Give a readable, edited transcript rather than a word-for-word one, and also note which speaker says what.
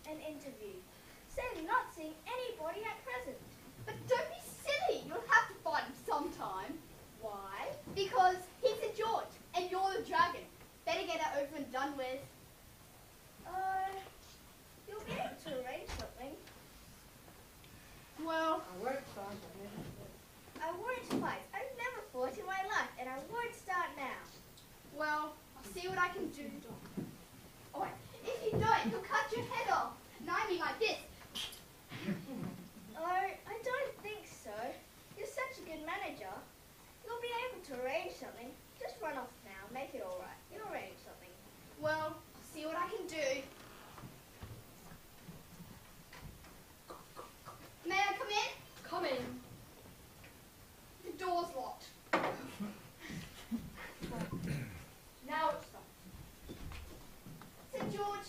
Speaker 1: an interview. Sadly not seeing anybody at present.
Speaker 2: But don't be silly. You'll have to fight him sometime.
Speaker 1: Why?
Speaker 2: Because he's St. George, and you're the dragon. Better get it over and done with.
Speaker 1: You'll be able to arrange something.
Speaker 2: Well,
Speaker 1: I won't fight. I've never fought in my life, and I won't start now.
Speaker 2: well, I'll see what I can do. Oh, if you don't, he'll cut your head off. And I mean like this.
Speaker 1: I don't think so. You're such a good manager. You'll be able to arrange something. Just run off now. Make it all right. You'll arrange something.
Speaker 2: Well, I'll see what I can do. May I come in?
Speaker 3: Come in.
Speaker 2: The door's locked.
Speaker 3: Now it's done.
Speaker 2: St. George,